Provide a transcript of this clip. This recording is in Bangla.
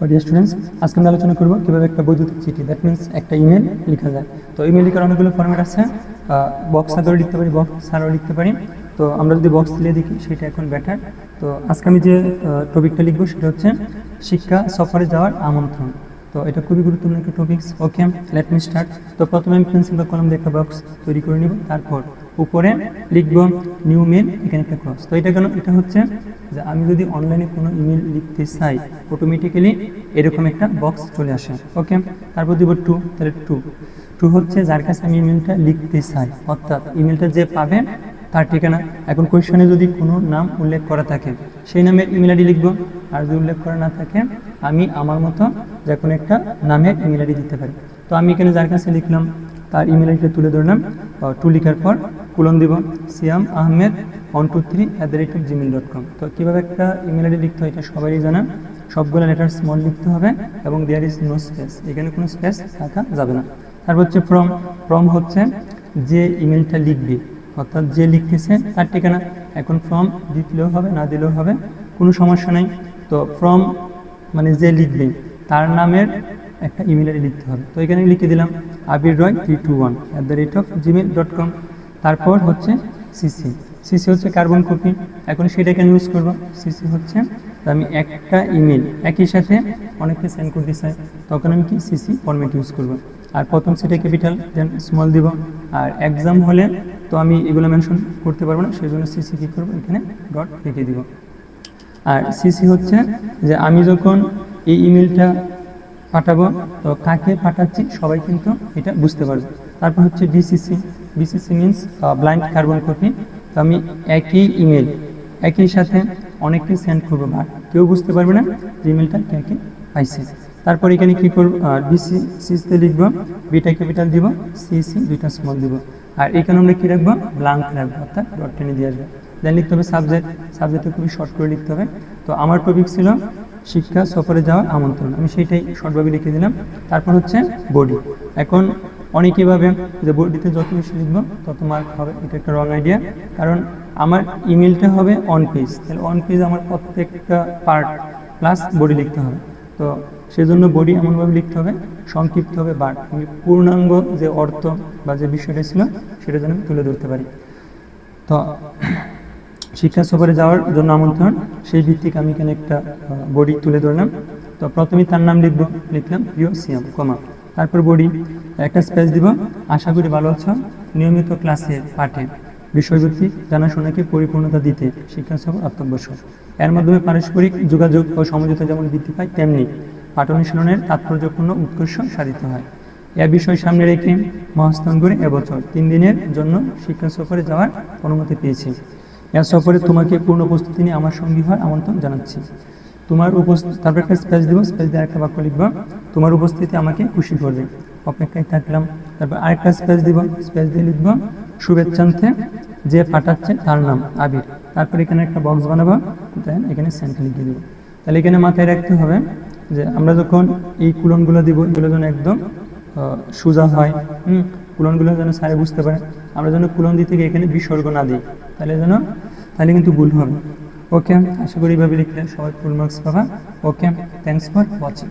ডিয়ার স্টুডেন্টস, আজকে আমরা আলোচনা করব কিভাবে একটা বৈদ্যুতিক চিঠি, দ্যাট মিনস একটা ইমেল লেখা যায়। তো ইমেল লেখার অনেকগুলো ফরম্যাট আছে। বক্স আকারে লিখতে পারি, বক্স ছাড়াও লিখতে পারি। তো আমরা যদি বক্স দিয়ে দেখি সেটা এখন বেটার। তো আজকে আমি যে টপিকটা লিখবো সেটা হচ্ছে শিক্ষা সফরে যাওয়ার আমন্ত্রণ। তো এটা খুবই গুরুত্বপূর্ণ একটা টপিকস। ওকে, লেট মি স্টার্ট। তো প্রথমে আমি পেন্সিল বা কলম দিয়ে একটা বক্স তৈরি করে নিব, তারপর উপরে লিখবো নিউ মেল, এখানে একটা ক্রস। তো এটা কেন? এটা হচ্ছে যে আমি যদি অনলাইনে কোনো ইমেল লিখতে চাই অটোমেটিক্যালি এরকম একটা বক্স চলে আসে। ওকে, তারপর দিব টু। তাহলে টু হচ্ছে যার কাছে আমি ইমেলটা লিখতে চাই, অর্থাৎ ইমেলটা যে পাবে তার ঠিকানা। এখন কোয়েশ্চনে যদি কোনো নাম উল্লেখ করা থাকে সেই নামের ইমেল আইডি লিখবো, আর যদি উল্লেখ করা না থাকে আমি আমার মতো যে কোনো একটা নামের ইমেল আইডি দিতে পারি। তো আমি এখানে যার কাছে লিখলাম তার ইমেল আইডিটা তুলে ধরলাম। টু লিখার পর কোলন দিব, সিয়াম আহমেদ 123@gmail.com। তো কীভাবে একটা ইমেল আইডি লিখতে হয় এটা সবারই জানা। সবগুলো লেটার স্মল লিখতে হবে এবং দেয়ার ইজ নো স্পেস, এখানে কোনো স্পেস থাকা যাবে না। তারপর হচ্ছে ফ্রম হচ্ছে যে ইমেলটা লিখবে, অর্থাৎ যে লিখতেছে তার ঠিকানা। এখন ফ্রম দিলেও হবে, না দিলেও হবে, কোনো সমস্যা নেই। তো ফ্রম মানে যে লিখবে তার নামের একটা ইমেল আইডি লিখতে হবে। তো এখানে লিখে দিলাম abirroy321@gmail.com। তারপর হচ্ছে সিসি হচ্ছে কার্বন কপি। এখন সেটা কেন ইউজ করবো? সিসি হচ্ছে আমি একটা ইমেল একই সাথে অনেককে সেন্ড করতে চাই, তখন আমি কি সিসি ফরম্যাট ইউজ করবো। আর প্রথম সেটা ক্যাপিটাল, দেন স্মল দিব। আর এক্সাম হলে তো আমি এগুলো মেনশন করতে পারবো না, সেই জন্য সিসি কী করবো, এখানে ডট লিখে দিব। আর সিসি হচ্ছে যে আমি যখন এই ইমেলটা পাঠাবো তো কাকে পাঠাচ্ছি সবাই কিন্তু এটা বুঝতে পারবে। তারপর হচ্ছে BCC means blind carbon copy. তো আমি একই ইমেল একই সাথে অনেককে সেন্ড করবো, বাট কেউ বুঝতে পারবে না যে ইমেলটা কে পাইছে। তারপর এখানে কী করবো, সিসিতে লিখবো, বিটা ক্যাপিটাল দিব, সিসি দুইটা স্মল দিব। আর এখানে আমরা কী রাখবো, ব্লাঙ্ক রাখবো, অর্থাৎ ডট টেনে দিয়ে আসবে। দেন লিখতে হবে সাবজেক্টটা খুবই শর্ট করে লিখতে হবে। তো আমার টপিক ছিল শিক্ষা সফরে যাওয়ার আমন্ত্রণ, আমি সেইটাই শর্টভাবে লিখে দিলাম। তারপর হচ্ছে বডি। এখন অনেকেই ভাবে যে বডিতে যত বেশি লিখবো তত মার্ক হবে, এটা একটা রং আইডিয়া। কারণ আমার ইমেলটা হবে অন পেজ, তাহলে অন পেজ আমার প্রত্যেকটা পার্ট প্লাস বডি লিখতে হবে। তো সেই জন্য বডি এমনভাবে লিখতে হবে সংক্ষিপ্ত হবে, বাট আমি পূর্ণাঙ্গ যে অর্থ বা যে বিষয়টা ছিল সেটা যেন আমি তুলে ধরতে পারি। তো শিক্ষা সফরে যাওয়ার জন্য আমন্ত্রণ, সেই ভিত্তিক আমি এখানে একটা বডি তুলে ধরলাম। তো প্রথমে তার নাম লিখলাম প্রিয় সিয়াম, কমা, তারপর বডি একটা স্পেস দিব। আশা করি ভালো আছো, নিয়মিত ক্লাসের পাঠে বিষয়ভিত্তিক জানাশোনাকে পরিপূর্ণতা দিতে শিক্ষা সফর অত্যাবশ্যক। এর মাধ্যমে পারস্পরিক যোগাযোগ ও সমঝোতা যেমন বৃদ্ধি পায়, তেমনি পাঠ অনুশীলনের তাৎপর্যপূর্ণ উৎকর্ষ সাধিত হয়। এ বিষয় সামনে রেখে মহাস্থান করে এবছর 3 দিনের জন্য শিক্ষা সফরে যাওয়ার অনুমতি পেয়েছি। এর সফরে তোমাকে পূর্ণ প্রস্তুতি নিয়ে আমার সঙ্গী হওয়ার আমন্ত্রণ জানাচ্ছি। তোমার তারপর একটা স্পেস দিব, স্পেস দিয়ে একটা বাক্য লিখবা, তোমার উপস্থিতি আমাকে খুশি করবে, অপেক্ষায় থাকলাম। তারপর আরেকটা স্পেস দিব, স্পেস দিয়ে লিখবা শুভেচ্ছান্তে যে পাঠাচ্ছে তার নাম আবির। তারপর এখানে একটা বক্স বানাবো, দেন এখানে সেন্ট লিখে দেবো। তাহলে এখানে মাথায় রাখতে হবে যে আমরা যখন এই কুলনগুলো দিব এগুলো যেন একদম সোজা হয়, কুলনগুলো যেন স্যারে বুঝতে পারে। আমরা যেন কুলন দিতে গিয়ে এখানে বিসর্গ না দিই, তাহলে কিন্তু ভুল হবে। ওকে, আশা করি এইভাবে লিখলে সবাই ফুল মার্কস পাবা। ওকে, থ্যাংকস ফর ওয়াচিং।